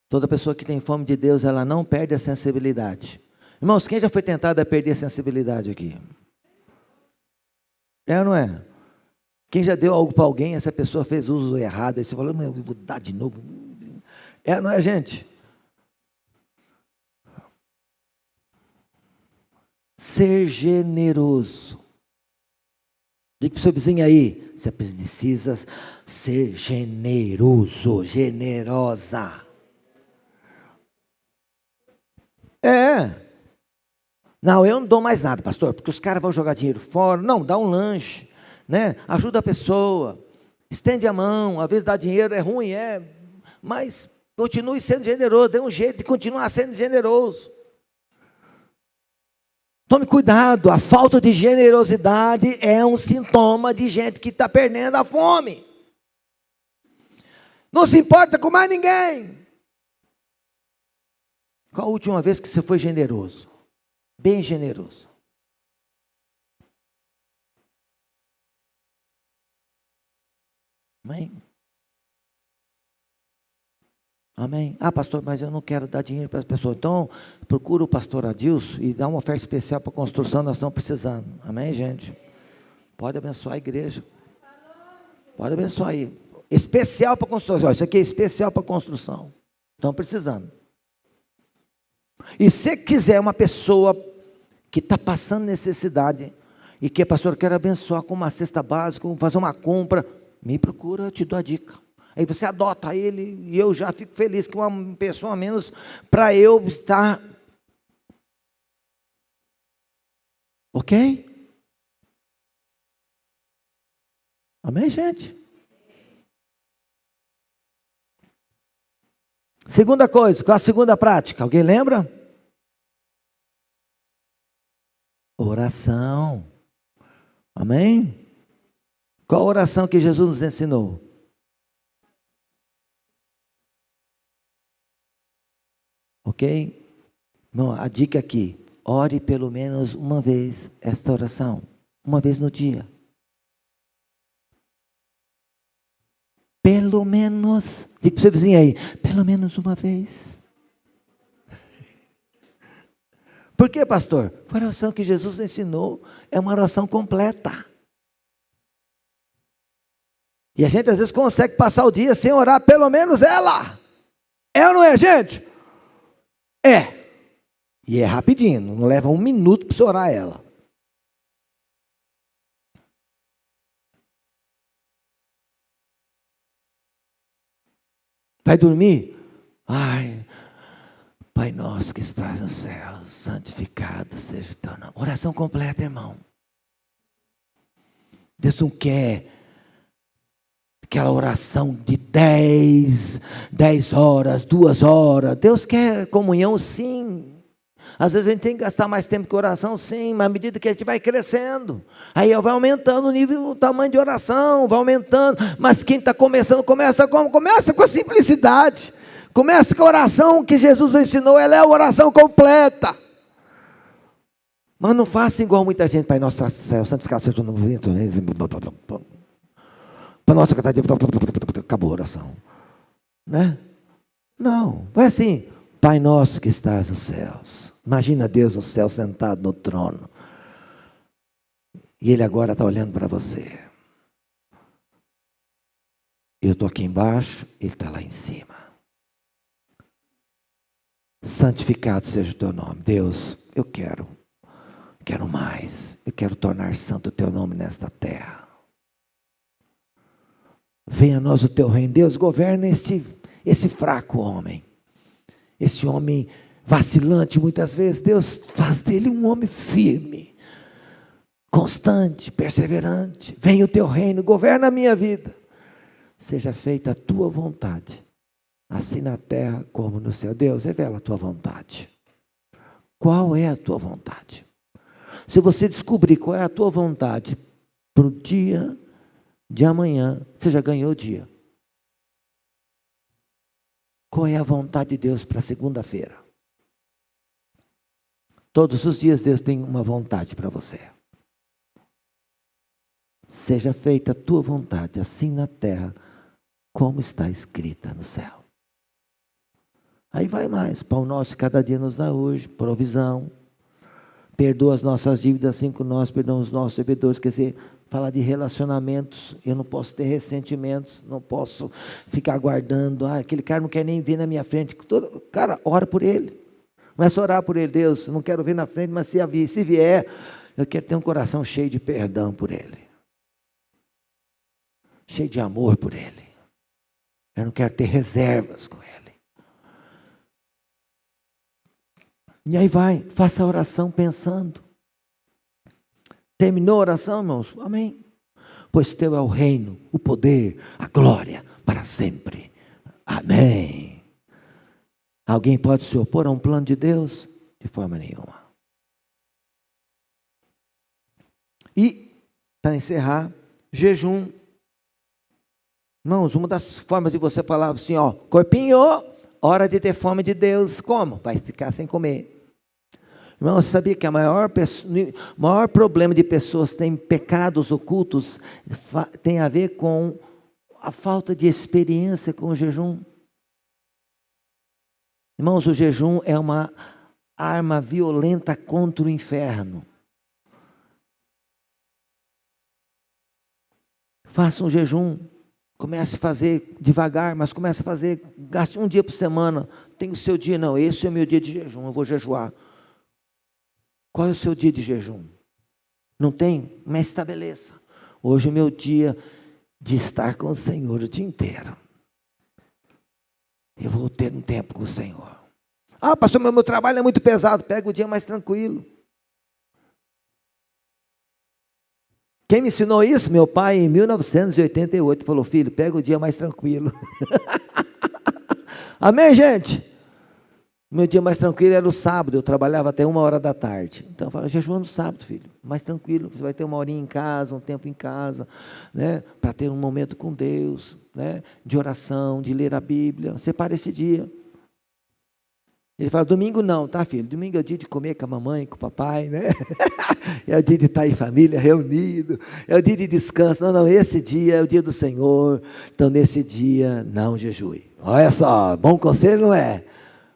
Toda pessoa que tem fome de Deus, ela não perde a sensibilidade. Irmãos, quem já foi tentado a perder a sensibilidade aqui? É ou não é? Quem já deu algo para alguém, essa pessoa fez uso errado, aí você falou, eu vou dar de novo. É ou não é, gente? Ser generoso. Diga para o seu vizinho aí, você precisa ser generoso, generosa. Não, eu não dou mais nada, pastor, porque os caras vão jogar dinheiro fora. Não, dá um lanche, né? Ajuda a pessoa, estende a mão. Às vezes dar dinheiro é ruim, mas continue sendo generoso, dê um jeito de continuar sendo generoso. Tome cuidado, a falta de generosidade é um sintoma de gente que está perdendo a fome. Não se importa com mais ninguém. Qual a última vez que você foi generoso? Bem generoso. Amém? Amém? Ah, pastor, mas eu não quero dar dinheiro para as pessoas. Então, procura o pastor Adilson e dá uma oferta especial para a construção, nós estamos precisando. Amém, gente? Pode abençoar a igreja. Pode abençoar aí. Especial para a construção. Isso aqui é especial para a construção. Estão precisando. E se quiser uma pessoa que está passando necessidade e que, pastor, eu quero abençoar com uma cesta básica, fazer uma compra, me procura, eu te dou a dica. Aí você adota ele e eu já fico feliz que uma pessoa a menos para eu estar. Ok? Amém, gente? Segunda coisa, qual a segunda prática? Alguém lembra? Oração. Amém? Qual a oração que Jesus nos ensinou? Ok? Bom, a dica aqui, ore pelo menos uma vez esta oração, uma vez no dia. Pelo menos, diga para o seu vizinho aí, pelo menos uma vez. Por quê, pastor? Foi a oração que Jesus ensinou, é uma oração completa. E a gente às vezes consegue passar o dia sem orar pelo menos ela. É ou não é, gente? É. E é rapidinho, não leva um minuto para você orar ela. Vai dormir? Ai, Pai nosso que estás no céu, santificado seja o teu nome. Oração completa, irmão. Deus não quer aquela oração de 10 horas, 2 horas. Deus quer comunhão, sim. Às vezes a gente tem que gastar mais tempo com oração, sim, mas à medida que a gente vai crescendo, aí vai aumentando o nível, o tamanho de oração, vai aumentando. Mas quem está começando, começa como? Começa com a simplicidade. Começa com a oração que Jesus ensinou, ela é a oração completa. Mas não faça igual muita gente, Pai nosso do céu, santificado seja o teu nome. Para nossa acabou a oração. Né? Não, vai assim, Pai nosso que estás nos céus. Imagina Deus no céu sentado no trono. E Ele agora está olhando para você. Eu estou aqui embaixo, Ele está lá em cima. Santificado seja o teu nome. Deus, eu quero mais. Eu quero tornar santo o teu nome nesta terra. Venha a nós o teu reino. Deus, governa esse fraco homem. Esse homem vacilante muitas vezes. Deus faz dele um homem firme, constante, perseverante. Venha o teu reino, governa a minha vida. Seja feita a tua vontade, assim na terra como no céu. Deus, revela a tua vontade. Qual é a tua vontade? Se você descobrir qual é a tua vontade para o dia de amanhã, você já ganhou o dia. Qual é a vontade de Deus para segunda-feira? Todos os dias Deus tem uma vontade para você. Seja feita a tua vontade, assim na terra, como está escrita no céu. Aí vai mais, pão nosso cada dia nos dá hoje, provisão. Perdoa as nossas dívidas assim como nós perdoamos os nossos devedores. Quer dizer, falar de relacionamentos, eu não posso ter ressentimentos, não posso ficar guardando, aquele cara não quer nem ver na minha frente. Cara, ora por ele. Começa a orar por ele. Deus, eu não quero ver na frente, mas se vier, eu quero ter um coração cheio de perdão por ele. Cheio de amor por ele. Eu não quero ter reservas com ele. E aí vai, faça a oração pensando. Terminou a oração, irmãos? Amém. Pois teu é o reino, o poder, a glória para sempre. Amém. Alguém pode se opor a um plano de Deus? De forma nenhuma. E, para encerrar, jejum. Irmãos, uma das formas de você falar assim, ó, corpinho, hora de ter fome de Deus. Como? Vai ficar sem comer. Irmão, você sabia que o maior problema de pessoas que têm pecados ocultos tem a ver com a falta de experiência com o jejum? Irmãos, o jejum é uma arma violenta contra o inferno. Faça um jejum. Comece a fazer devagar, mas comece a fazer, gaste um dia por semana. Tem o seu dia, não, esse é o meu dia de jejum, eu vou jejuar. Qual é o seu dia de jejum? Não tem? Mas estabeleça. Hoje é o meu dia de estar com o Senhor o dia inteiro. Eu vou ter um tempo com o Senhor. Ah, pastor, meu trabalho é muito pesado. Pega o dia mais tranquilo. Quem me ensinou isso? Meu pai, em 1988, falou, filho, pega o dia mais tranquilo. Amém, gente? Meu dia mais tranquilo era o sábado, eu trabalhava até 1h da tarde. Então eu falava, jejua no sábado, filho, mais tranquilo, você vai ter 1 horinha em casa, um tempo em casa, né, para ter um momento com Deus, né, de oração, de ler a Bíblia, separa esse dia. Ele fala, domingo não, tá, filho? Domingo é o dia de comer com a mamãe, com o papai, né? É o dia de estar em família, reunido, é o dia de descanso. Não, esse dia é o dia do Senhor, então nesse dia não jejue. Olha só, bom conselho não é?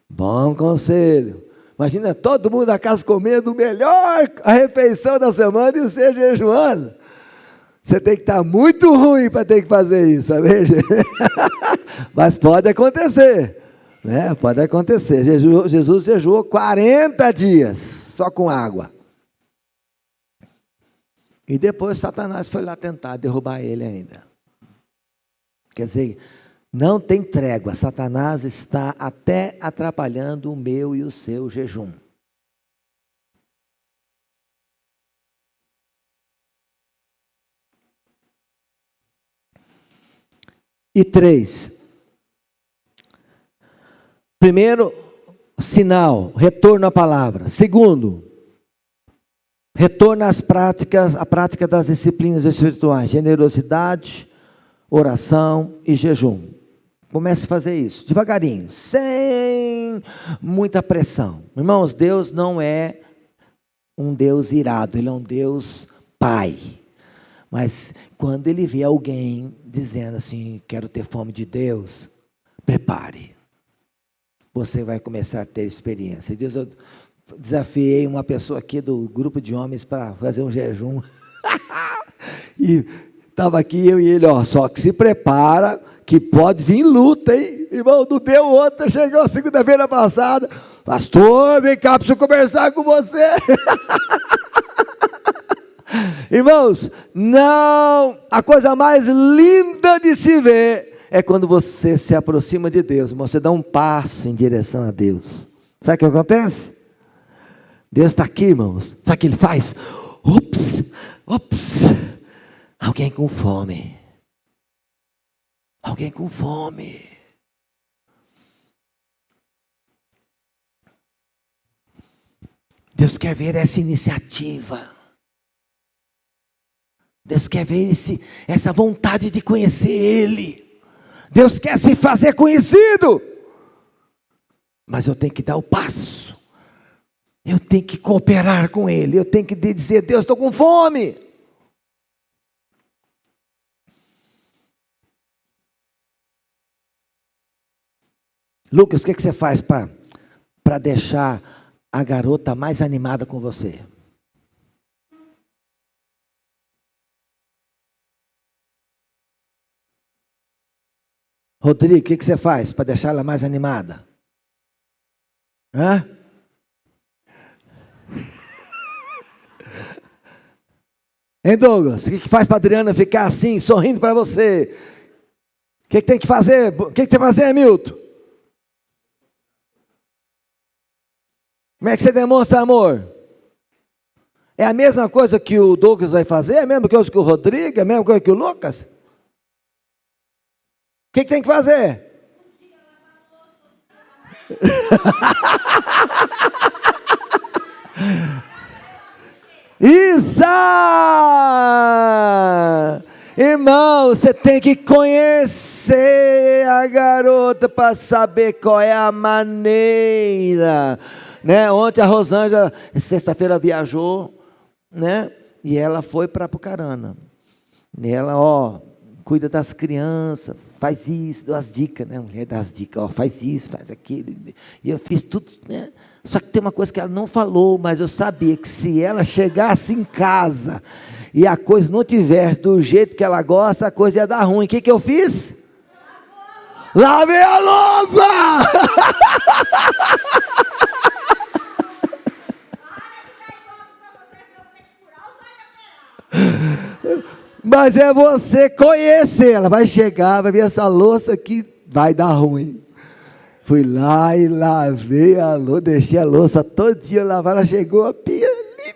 Bom conselho. Imagina todo mundo da casa comendo o melhor, a refeição da semana e você jejuando. Você tem que estar muito ruim para ter que fazer isso, sabe? Mas pode acontecer. Né? Pode acontecer. Jesus jejuou 40 dias, só com água. E depois Satanás foi lá tentar derrubar ele ainda. Quer dizer, não tem trégua. Satanás está até atrapalhando o meu e o seu jejum. E 3. Primeiro, sinal, retorno à palavra. Segundo, retorno às práticas, a prática das disciplinas espirituais, generosidade, oração e jejum. Comece a fazer isso, devagarinho, sem muita pressão. Irmãos, Deus não é um Deus irado, Ele é um Deus Pai. Mas quando Ele vê alguém dizendo assim, quero ter fome de Deus, prepare. Você vai começar a ter experiência. Deus, eu desafiei uma pessoa aqui do grupo de homens para fazer um jejum. E estava aqui eu e ele, ó, só que se prepara, que pode vir luta, hein? Irmão, não deu outra, chegou segunda-feira passada, pastor, vem cá, preciso conversar com você. Irmãos, não, a coisa mais linda de se ver é quando você se aproxima de Deus, você dá um passo em direção a Deus. Sabe o que acontece? Deus está aqui, irmãos. Sabe o que Ele faz? Ups, alguém com fome. Alguém com fome. Deus quer ver essa iniciativa. Deus quer ver essa vontade de conhecer Ele. Deus quer se fazer conhecido. Mas eu tenho que dar o passo. Eu tenho que cooperar com Ele. Eu tenho que dizer, Deus, estou com fome. Lucas, o que você faz para deixar a garota mais animada com você? Rodrigo, o que você faz para deixar ela mais animada? Hã? Hein, Douglas? O que faz para a Adriana ficar assim, sorrindo para você? O que tem que fazer? O que tem que fazer, Milton? Como é que você demonstra amor? É a mesma coisa que o Douglas vai fazer? É a mesma coisa que o Rodrigo? É a mesma coisa que o Lucas? O que tem que fazer? Irmão, você tem que conhecer a garota para saber qual é a maneira, né? Ontem a Rosângela, sexta-feira, viajou, né? E ela foi para Apucarana. E ela, cuida das crianças, faz isso, dá as dicas, né? Mulher dá as dicas, faz isso, faz aquilo. E eu fiz tudo, né? Só que tem uma coisa que ela não falou, mas eu sabia que se ela chegasse em casa e a coisa não tivesse do jeito que ela gosta, a coisa ia dar ruim. O que eu fiz? Lavei a louça! Mas é você conhecer, ela vai chegar, vai ver essa louça aqui, vai dar ruim. Fui lá e lavei a louça, deixei a louça todo dia lavar, ela chegou, a pia limpinha.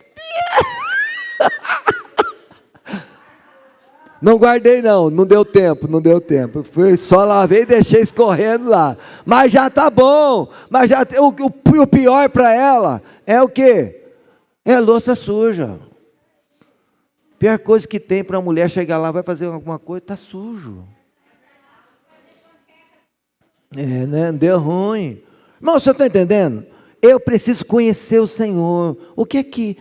Não guardei não deu tempo, não deu tempo. Fui só lavei e deixei escorrendo lá. Mas já tá bom. Mas já o pior para ela é o quê? É louça suja. Pior coisa que tem para a mulher chegar lá, vai fazer alguma coisa, tá sujo. Né? Deu ruim. Irmão, você está entendendo? Eu preciso conhecer o Senhor. O que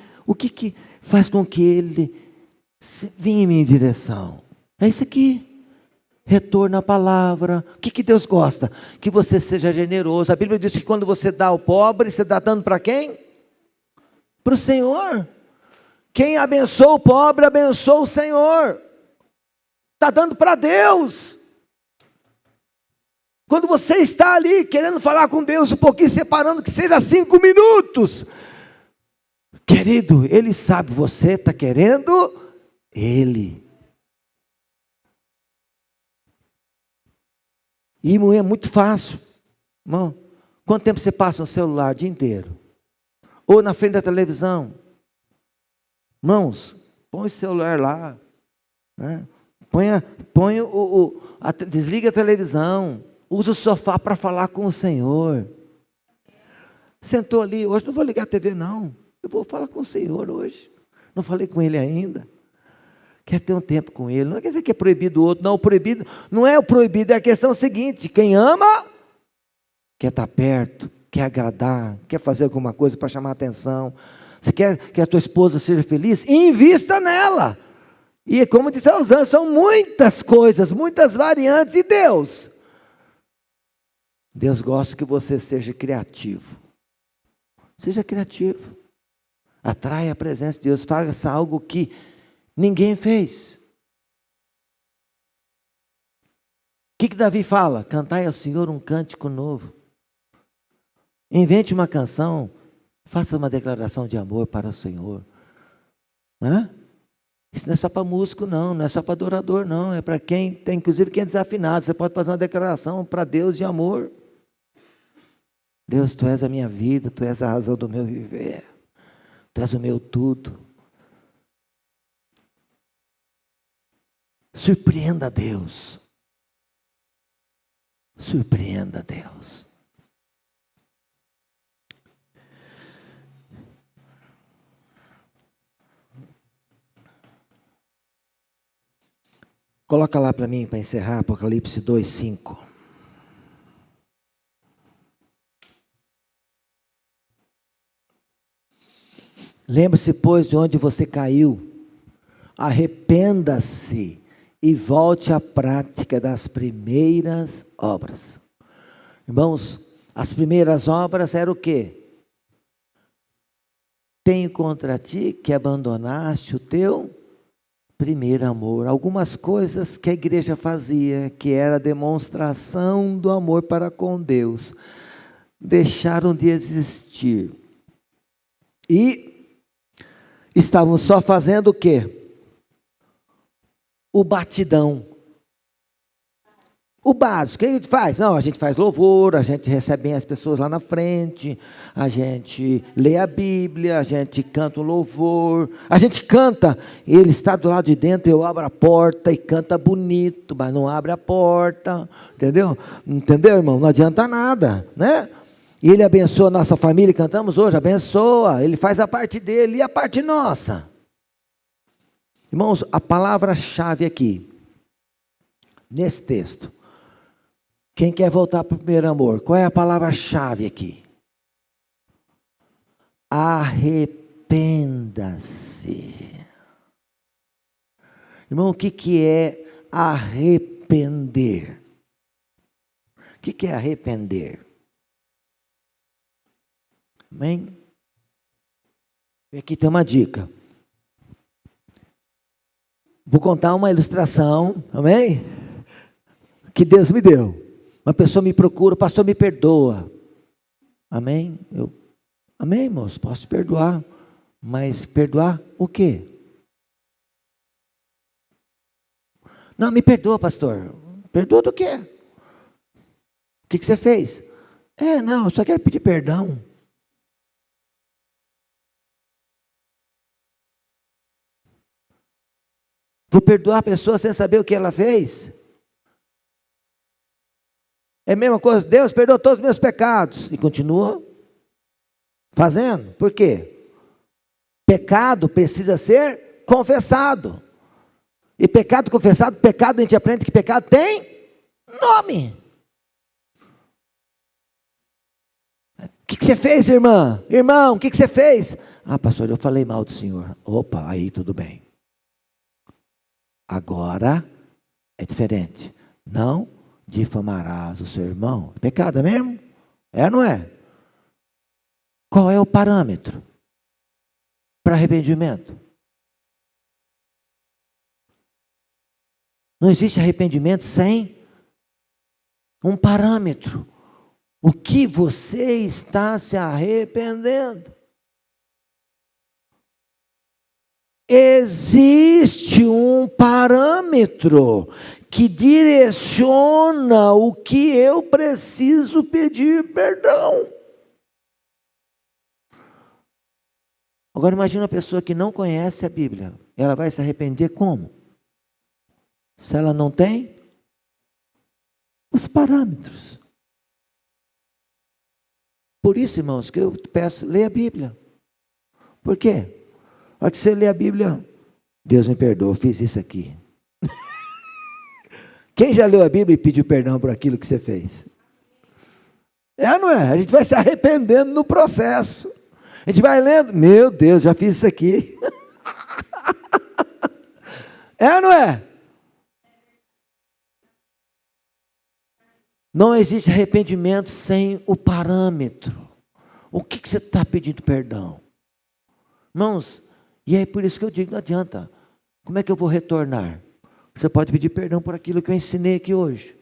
faz com que Ele vinha em minha direção? É isso aqui. Retorno à palavra. O que Deus gosta? Que você seja generoso. A Bíblia diz que quando você dá ao pobre, você está dando para quem? Para o Senhor. Quem abençoa o pobre, abençoa o Senhor. Está dando para Deus. Quando você está ali querendo falar com Deus um pouquinho, separando que seja 5 minutos. Querido, Ele sabe, você está querendo Ele. E é muito fácil. Irmão, quanto tempo você passa no celular o dia inteiro? Ou na frente da televisão? Irmãos, põe o celular lá. Né? Desliga a televisão. Usa o sofá para falar com o Senhor. Sentou ali, hoje não vou ligar a TV não. Eu vou falar com o Senhor hoje. Não falei com Ele ainda. Quer ter um tempo com Ele. Não quer dizer que é proibido o outro. Não, o proibido não é o proibido, é a questão seguinte. Quem ama, quer estar perto, quer agradar, quer fazer alguma coisa para chamar a atenção. Você quer que a tua esposa seja feliz? Invista nela. E como disse a Rosana, são muitas coisas, muitas variantes. E Deus? Deus gosta que você seja criativo. Seja criativo. Atraia a presença de Deus. Faça algo que ninguém fez. O que Davi fala? Cantai ao Senhor um cântico novo. Invente uma canção. Faça uma declaração de amor para o Senhor. Isso não é só para músico, não é só para adorador, não. É para quem tem, inclusive quem é desafinado. Você pode fazer uma declaração para Deus de amor. Deus, Tu és a minha vida, Tu és a razão do meu viver. Tu és o meu tudo. Surpreenda a Deus. Surpreenda a Deus. Coloca lá para mim, para encerrar, Apocalipse 2:5. Lembre-se, pois, de onde você caiu. Arrependa-se e volte à prática das primeiras obras. Irmãos, as primeiras obras eram o quê? Tenho contra ti que abandonaste o teu primeiro amor. Algumas coisas que a igreja fazia, que era demonstração do amor para com Deus, deixaram de existir. E estavam só fazendo o quê? O batidão. O básico, o que a gente faz? Não, a gente faz louvor, a gente recebe bem as pessoas lá na frente, a gente lê a Bíblia, a gente canta um louvor, a gente canta, ele está do lado de dentro, eu abro a porta e canta bonito, mas não abre a porta, entendeu? Entendeu, irmão? Não adianta nada, né? E Ele abençoa a nossa família, cantamos hoje, abençoa, Ele faz a parte dele e a parte nossa. Irmãos, a palavra-chave aqui, nesse texto, quem quer voltar para o primeiro amor, qual é a palavra-chave aqui? Arrependa-se. Irmão, o que é arrepender? O que é arrepender? Amém? E aqui tem uma dica. Vou contar uma ilustração, amém? Que Deus me deu. Uma pessoa me procura, pastor, me perdoa. Amém? Amém, moço, posso te perdoar. Mas perdoar o quê? Não, me perdoa, pastor. Perdoa do quê? O que você fez? Não, eu só quero pedir perdão. Vou perdoar a pessoa sem saber o que ela fez? É a mesma coisa, Deus perdoou todos os meus pecados. E continua fazendo. Por quê? Pecado precisa ser confessado. E pecado confessado, pecado a gente aprende que pecado tem nome. O que você fez, irmã? Irmão, o que você fez? Ah, pastor, eu falei mal do senhor. Opa, aí tudo bem. Agora é diferente. Não difamarás o seu irmão. É pecado mesmo? É ou não é? Qual é o parâmetro para arrependimento? Não existe arrependimento sem um parâmetro. O que você está se arrependendo? Existe um parâmetro que direciona o que eu preciso pedir perdão. Agora imagina uma pessoa que não conhece a Bíblia. Ela vai se arrepender como? Se ela não tem os parâmetros. Por isso, irmãos, que eu peço, leia a Bíblia. Por quê? A hora que você lê a Bíblia, Deus me perdoa, eu fiz isso aqui. Quem já leu a Bíblia e pediu perdão por aquilo que você fez? É ou não é? A gente vai se arrependendo no processo. A gente vai lendo, meu Deus, já fiz isso aqui. É ou não é? Não existe arrependimento sem o parâmetro. O que você está pedindo perdão? Irmãos, e é por isso que eu digo, não adianta. Como é que eu vou retornar? Você pode pedir perdão por aquilo que eu ensinei aqui hoje.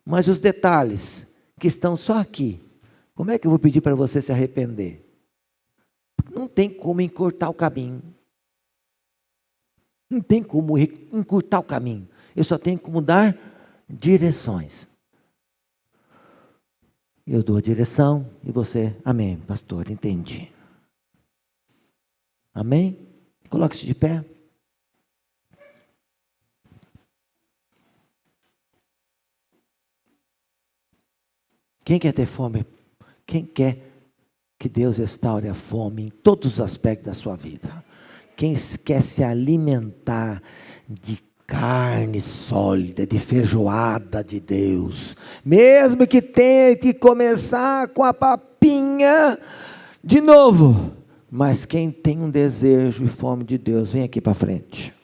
Mas os detalhes que estão só aqui, como é que eu vou pedir para você se arrepender? Não tem como encurtar o caminho. Não tem como encurtar o caminho. Eu só tenho como dar direções. Eu dou a direção e você, amém, pastor, entendi. Amém? Coloque-se de pé. Quem quer ter fome? Quem quer que Deus restaure a fome em todos os aspectos da sua vida? Quem quer se alimentar de carne sólida, de feijoada de Deus, mesmo que tenha que começar com a papinha de novo, mas quem tem um desejo e fome de Deus, vem aqui para frente.